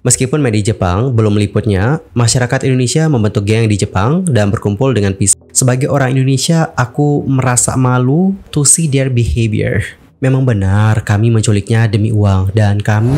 Meskipun media Jepang belum meliputnya, masyarakat Indonesia membentuk geng di Jepang dan berkumpul dengan pisau. Sebagai orang Indonesia, aku merasa malu to see their behavior. Memang benar kami menculiknya demi uang dan kami...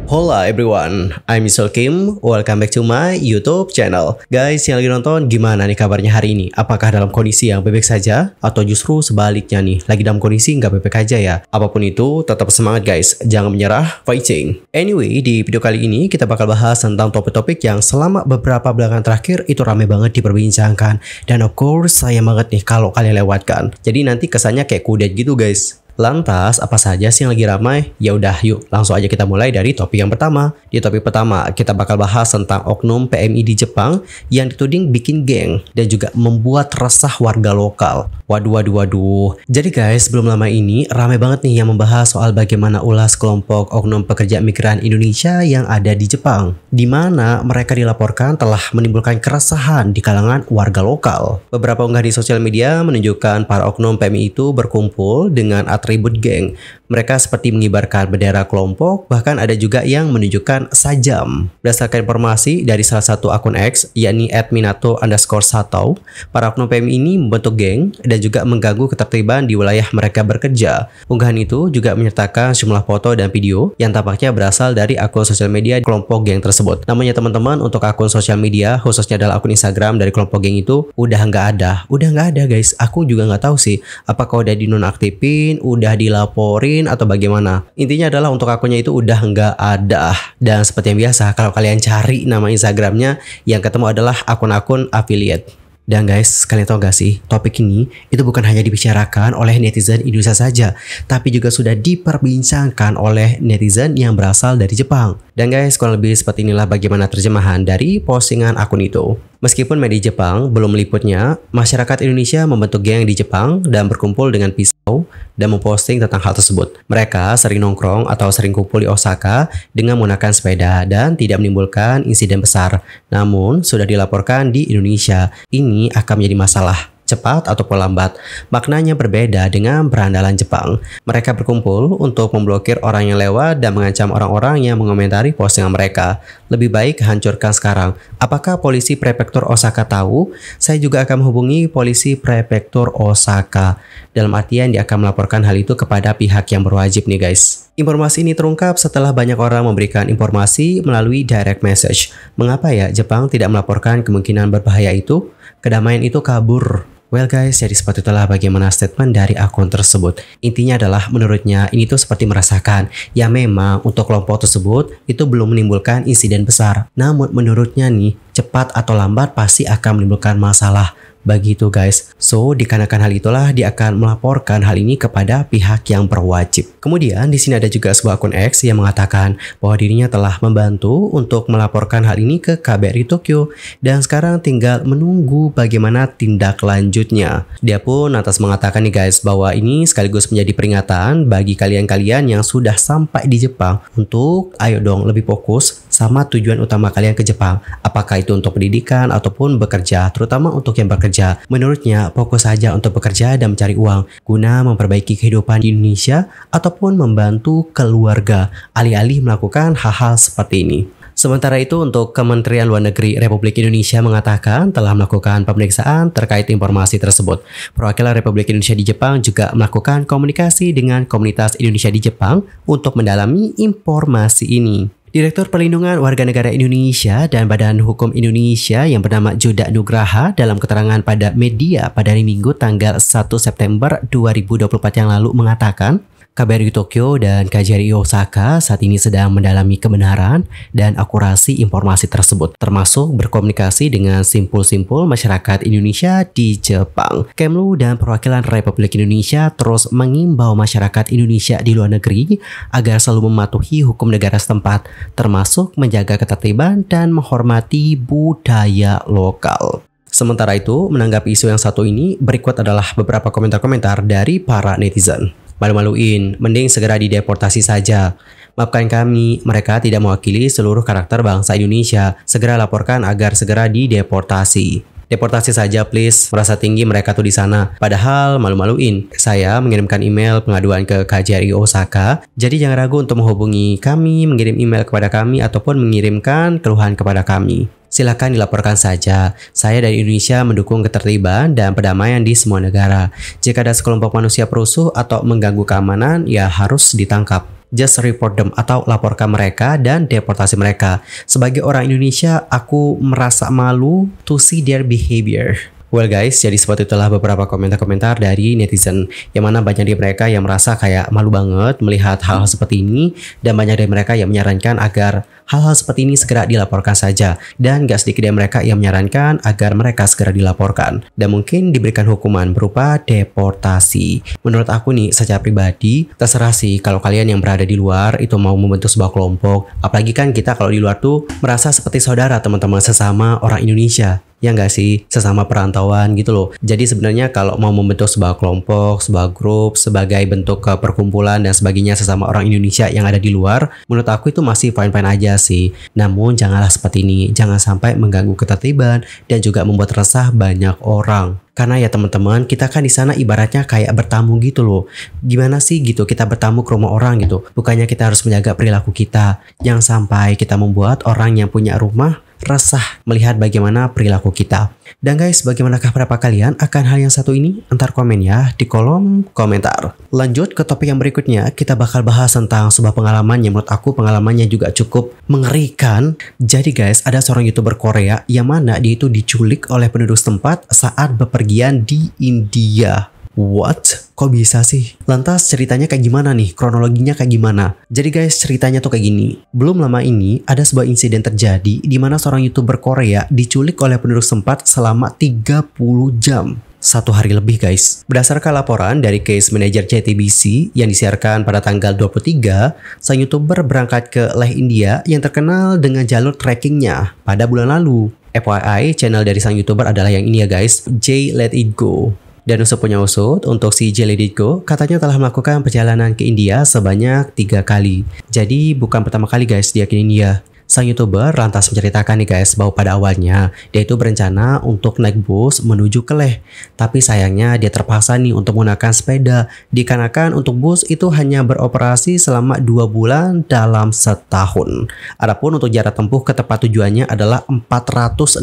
Hola everyone, I'm Mr. Kim. Welcome back to my YouTube channel. Guys yang lagi nonton, gimana nih kabarnya hari ini? Apakah dalam kondisi yang baik saja? Atau justru sebaliknya nih, lagi dalam kondisi nggak baik aja ya? Apapun itu, tetap semangat guys. Jangan menyerah, fighting. Anyway, di video kali ini kita bakal bahas tentang topik-topik yang selama beberapa belakangan terakhir itu rame banget diperbincangkan. Dan of course, sayang banget nih kalau kalian lewatkan. Jadi nanti kesannya kayak kudet gitu guys. Lantas, apa saja sih yang lagi ramai? Ya udah, yuk langsung aja kita mulai dari topik yang pertama. Di topik pertama, kita bakal bahas tentang oknum PMI di Jepang yang dituding bikin geng dan juga membuat resah warga lokal. Waduh. Jadi guys, belum lama ini ramai banget nih yang membahas soal bagaimana ulas kelompok oknum pekerja migran Indonesia yang ada di Jepang, di mana mereka dilaporkan telah menimbulkan keresahan di kalangan warga lokal. Beberapa unggahan di sosial media menunjukkan para oknum PMI itu berkumpul dengan atribut geng. Mereka seperti mengibarkan bendera kelompok, bahkan ada juga yang menunjukkan sajam. Berdasarkan informasi dari salah satu akun X, yakni @minato_sato, para oknum PMI ini membentuk geng dan juga mengganggu ketertiban di wilayah mereka bekerja. Unggahan itu juga menyertakan sejumlah foto dan video yang tampaknya berasal dari akun sosial media kelompok geng tersebut. Namanya teman-teman, untuk akun sosial media, khususnya adalah akun Instagram dari kelompok geng itu, udah nggak ada guys. Aku juga nggak tahu sih, apakah udah dinonaktifin, udah dilaporin, atau bagaimana. Intinya adalah untuk akunnya itu udah nggak ada. Dan seperti yang biasa, kalau kalian cari nama Instagramnya, yang ketemu adalah akun-akun affiliate. Dan guys, kalian tau gak sih, topik ini itu bukan hanya dibicarakan oleh netizen Indonesia saja, tapi juga sudah diperbincangkan oleh netizen yang berasal dari Jepang. Dan guys, kurang lebih seperti inilah bagaimana terjemahan dari postingan akun itu. Meskipun media Jepang belum meliputnya, masyarakat Indonesia membentuk geng di Jepang dan berkumpul dengan pisau dan memposting tentang hal tersebut. Mereka sering nongkrong atau sering kumpul di Osaka dengan menggunakan sepeda dan tidak menimbulkan insiden besar. Namun, sudah dilaporkan di Indonesia, ini akan menjadi masalah. Cepat ataupun lambat, maknanya berbeda dengan berandalan Jepang. Mereka berkumpul untuk memblokir orang yang lewat dan mengancam orang-orang yang mengomentari postingan mereka. Lebih baik hancurkan sekarang. Apakah polisi prefektur Osaka tahu? Saya juga akan menghubungi polisi prefektur Osaka. Dalam artian dia akan melaporkan hal itu kepada pihak yang berwajib nih guys. Informasi ini terungkap setelah banyak orang memberikan informasi melalui direct message. Mengapa ya Jepang tidak melaporkan kemungkinan berbahaya itu? Kedamaian itu kabur. Well guys, jadi seperti itulah bagaimana statement dari akun tersebut. Intinya adalah menurutnya ini tuh seperti merasakan ya memang untuk kelompok tersebut itu belum menimbulkan insiden besar. Namun menurutnya nih, cepat atau lambat pasti akan menimbulkan masalah. Begitu guys. So, dikarenakan hal itulah dia akan melaporkan hal ini kepada pihak yang berwajib. Kemudian di sini ada juga sebuah akun X yang mengatakan bahwa dirinya telah membantu untuk melaporkan hal ini ke KBRI Tokyo dan sekarang tinggal menunggu bagaimana tindak lanjutnya. Dia pun atas mengatakan nih guys bahwa ini sekaligus menjadi peringatan bagi kalian-kalian yang sudah sampai di Jepang untuk ayo dong lebih fokus sama tujuan utama kalian ke Jepang. Apakah itu untuk pendidikan ataupun bekerja, terutama untuk yang bekerja. Menurutnya, fokus saja untuk bekerja dan mencari uang guna memperbaiki kehidupan di Indonesia ataupun membantu keluarga, alih-alih melakukan hal-hal seperti ini. Sementara itu, untuk Kementerian Luar Negeri Republik Indonesia mengatakan telah melakukan pemeriksaan terkait informasi tersebut. Perwakilan Republik Indonesia di Jepang juga melakukan komunikasi dengan komunitas Indonesia di Jepang untuk mendalami informasi ini. Direktur Perlindungan Warga Negara Indonesia dan Badan Hukum Indonesia yang bernama Juda Nugraha dalam keterangan pada media pada hari Minggu tanggal 1 September 2024 yang lalu mengatakan KBRI Tokyo dan KJRI Osaka saat ini sedang mendalami kebenaran dan akurasi informasi tersebut, termasuk berkomunikasi dengan simpul-simpul masyarakat Indonesia di Jepang. Kemlu dan perwakilan Republik Indonesia terus mengimbau masyarakat Indonesia di luar negeri agar selalu mematuhi hukum negara setempat, termasuk menjaga ketertiban dan menghormati budaya lokal. Sementara itu, menanggapi isu yang satu ini, berikut adalah beberapa komentar-komentar dari para netizen. Malu-maluin, mending segera dideportasi saja. Maafkan kami, mereka tidak mewakili seluruh karakter bangsa Indonesia. Segera laporkan agar segera dideportasi. Deportasi saja please, merasa tinggi mereka tuh di sana. Padahal malu-maluin. Saya mengirimkan email pengaduan ke KJRI Osaka. Jadi jangan ragu untuk menghubungi kami, mengirim email kepada kami, ataupun mengirimkan keluhan kepada kami. Silakan dilaporkan saja. Saya dari Indonesia mendukung ketertiban dan perdamaian di semua negara. Jika ada sekelompok manusia perusuh atau mengganggu keamanan, ya harus ditangkap. Just report them atau laporkan mereka dan deportasi mereka. Sebagai orang Indonesia, aku merasa malu to see their behavior. Well guys, jadi seperti itulah beberapa komentar-komentar dari netizen, yang mana banyak dari mereka yang merasa kayak malu banget melihat hal-hal seperti ini, dan banyak dari mereka yang menyarankan agar hal-hal seperti ini segera dilaporkan saja, dan gak sedikit dari mereka yang menyarankan agar mereka segera dilaporkan dan mungkin diberikan hukuman berupa deportasi. Menurut aku nih, secara pribadi terserah sih kalau kalian yang berada di luar itu mau membentuk sebuah kelompok, apalagi kan kita kalau di luar tuh merasa seperti saudara teman-teman sesama orang Indonesia. Ya nggak sih, sesama perantauan gitu loh. Jadi sebenarnya kalau mau membentuk sebuah kelompok, sebuah grup, sebagai bentuk perkumpulan dan sebagainya sesama orang Indonesia yang ada di luar, menurut aku itu masih fine-fine aja sih. Namun janganlah seperti ini, jangan sampai mengganggu ketertiban dan juga membuat resah banyak orang. Karena ya teman-teman, kita kan di sana ibaratnya kayak bertamu gitu loh. Gimana sih gitu kita bertamu ke rumah orang gitu. Bukannya kita harus menjaga perilaku kita. Jangan sampai kita membuat orang yang punya rumah resah melihat bagaimana perilaku kita. Dan guys, bagaimanakah pendapat kalian akan hal yang satu ini? Entar komen ya di kolom komentar. Lanjut ke topik yang berikutnya, kita bakal bahas tentang sebuah pengalaman yang menurut aku pengalamannya juga cukup mengerikan. Jadi guys, ada seorang YouTuber Korea yang mana dia itu diculik oleh penduduk setempat saat bepergian di India. What? Kok bisa sih? Lantas ceritanya kayak gimana nih? Kronologinya kayak gimana? Jadi guys, ceritanya tuh kayak gini. Belum lama ini ada sebuah insiden terjadi di mana seorang YouTuber Korea diculik oleh penduduk setempat selama 30 jam. 1 hari lebih guys. Berdasarkan laporan dari case manager JTBC yang disiarkan pada tanggal 23, sang YouTuber berangkat ke Leh India yang terkenal dengan jalur trekkingnya pada bulan lalu. FYI, channel dari sang YouTuber adalah yang ini ya guys, J Let It Go. Dan usut punya usut, untuk si J Let It Go katanya telah melakukan perjalanan ke India sebanyak 3 kali. Jadi bukan pertama kali guys dia ke India. Sang YouTuber lantas menceritakan nih guys bahwa pada awalnya dia itu berencana untuk naik bus menuju ke Leh. Tapi sayangnya dia terpaksa nih untuk menggunakan sepeda, dikarenakan untuk bus itu hanya beroperasi selama 2 bulan dalam setahun. Adapun untuk jarak tempuh ke tempat tujuannya adalah 450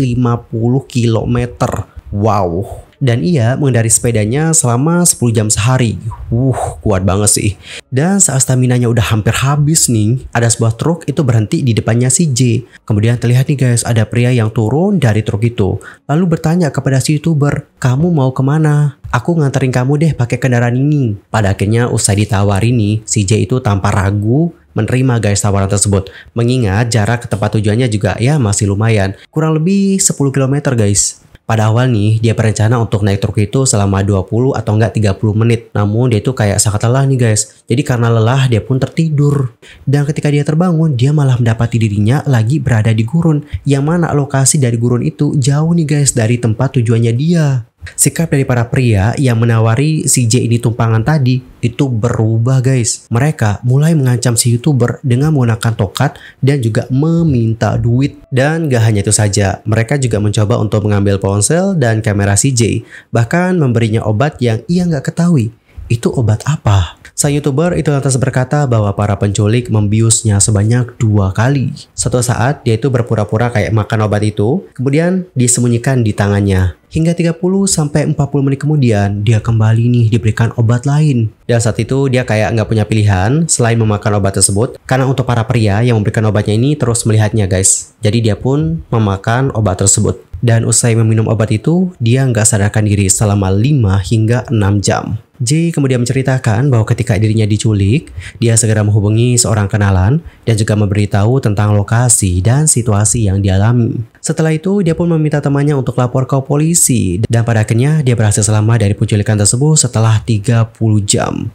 km. Wow. Dan ia mengendari sepedanya selama 10 jam sehari. Kuat banget sih. Dan saat staminanya udah hampir habis nih, ada sebuah truk itu berhenti di depannya si J. Kemudian terlihat nih guys, ada pria yang turun dari truk itu. Lalu bertanya kepada si YouTuber, "Kamu mau kemana? Aku nganterin kamu deh pakai kendaraan ini." Pada akhirnya usai ditawari nih, si J itu tanpa ragu menerima guys tawaran tersebut. Mengingat jarak ke tempat tujuannya juga ya masih lumayan. Kurang lebih 10 km guys. Pada awal nih, dia berencana untuk naik truk itu selama 20 atau enggak 30 menit. Namun dia itu kayak sangat lelah nih guys. Jadi karena lelah, dia pun tertidur. Dan ketika dia terbangun, dia malah mendapati dirinya lagi berada di gurun. Yang mana lokasi dari gurun itu jauh nih guys dari tempat tujuannya dia. Sikap dari para pria yang menawari si J ini tumpangan tadi itu berubah guys. Mereka mulai mengancam si YouTuber dengan menggunakan tokat dan juga meminta duit. Dan gak hanya itu saja, mereka juga mencoba untuk mengambil ponsel dan kamera si J. Bahkan memberinya obat yang ia gak ketahui. Itu obat apa? Sang YouTuber itu lantas berkata bahwa para penculik membiusnya sebanyak 2 kali. Suatu saat dia itu berpura-pura kayak makan obat itu, kemudian disembunyikan di tangannya. Hingga 30-40 menit kemudian dia kembali nih diberikan obat lain. Dan saat itu dia kayak nggak punya pilihan selain memakan obat tersebut. Karena untuk para pria yang memberikan obatnya ini terus melihatnya guys. Jadi dia pun memakan obat tersebut. Dan usai meminum obat itu, dia nggak sadarkan diri selama 5 hingga 6 jam. J kemudian menceritakan bahwa ketika dirinya diculik, dia segera menghubungi seorang kenalan dan juga memberitahu tentang lokasi dan situasi yang dialami. Setelah itu, dia pun meminta temannya untuk lapor ke polisi dan pada akhirnya dia berhasil selamat dari penculikan tersebut setelah 30 jam.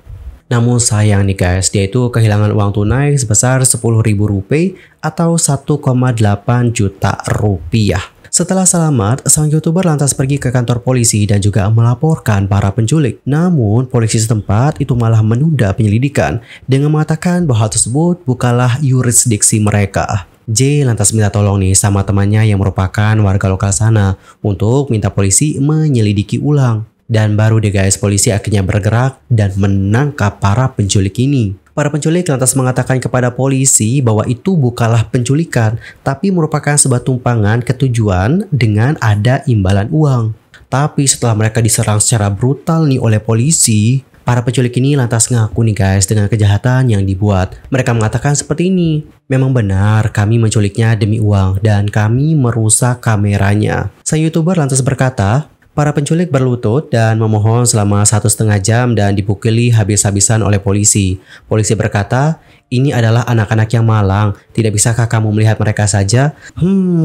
Namun sayang nih guys, dia itu kehilangan uang tunai sebesar Rp10.000 atau 1,8 juta rupiah. Setelah selamat, sang YouTuber lantas pergi ke kantor polisi dan juga melaporkan para penculik. Namun, polisi setempat itu malah menunda penyelidikan dengan mengatakan bahwa hal tersebut bukanlah yurisdiksi mereka. J lantas minta tolong nih sama temannya yang merupakan warga lokal sana untuk minta polisi menyelidiki ulang. Dan baru deh guys, polisi akhirnya bergerak dan menangkap para penculik ini. Para penculik lantas mengatakan kepada polisi bahwa itu bukanlah penculikan, tapi merupakan sebuah tumpangan ketujuan dengan ada imbalan uang. Tapi setelah mereka diserang secara brutal nih oleh polisi, para penculik ini lantas ngaku nih guys dengan kejahatan yang dibuat. Mereka mengatakan seperti ini, memang benar kami menculiknya demi uang dan kami merusak kameranya. Sang YouTuber lantas berkata, para penculik berlutut dan memohon selama 1,5 jam dan dipukuli habis-habisan oleh polisi. Polisi berkata, ini adalah anak-anak yang malang, tidak bisakah kamu melihat mereka saja?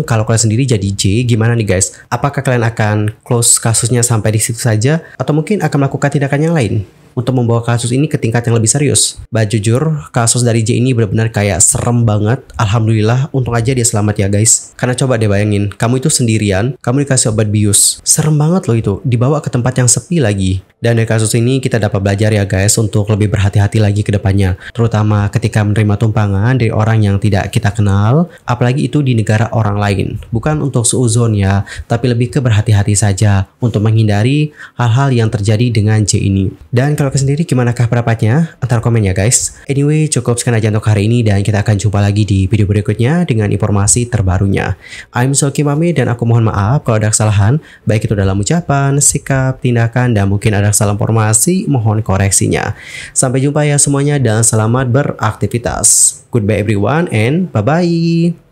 Kalau kalian sendiri jadi J, gimana nih guys? Apakah kalian akan close kasusnya sampai di situ saja? Atau mungkin akan melakukan tindakan yang lain? Untuk membawa kasus ini ke tingkat yang lebih serius. Jujur, kasus dari J ini benar-benar kayak serem banget. Alhamdulillah, untung aja dia selamat ya guys. Karena coba deh bayangin, kamu itu sendirian, kamu dikasih obat bius. Serem banget loh itu, dibawa ke tempat yang sepi lagi. Dan dari kasus ini kita dapat belajar ya guys untuk lebih berhati-hati lagi ke depannya. Terutama ketika menerima tumpangan dari orang yang tidak kita kenal, apalagi itu di negara orang lain. Bukan untuk seuzon ya, tapi lebih ke berhati-hati saja untuk menghindari hal-hal yang terjadi dengan J ini. Dan kalau kalian sendiri gimanakah pendapatnya? Antar komen ya guys. Anyway, cukup sekian aja untuk hari ini dan kita akan jumpa lagi di video berikutnya dengan informasi terbarunya. I'm Soki Mame dan aku mohon maaf kalau ada kesalahan, baik itu dalam ucapan, sikap, tindakan, dan mungkin ada salah informasi, mohon koreksinya. Sampai jumpa ya semuanya dan selamat beraktivitas. Goodbye everyone and bye-bye.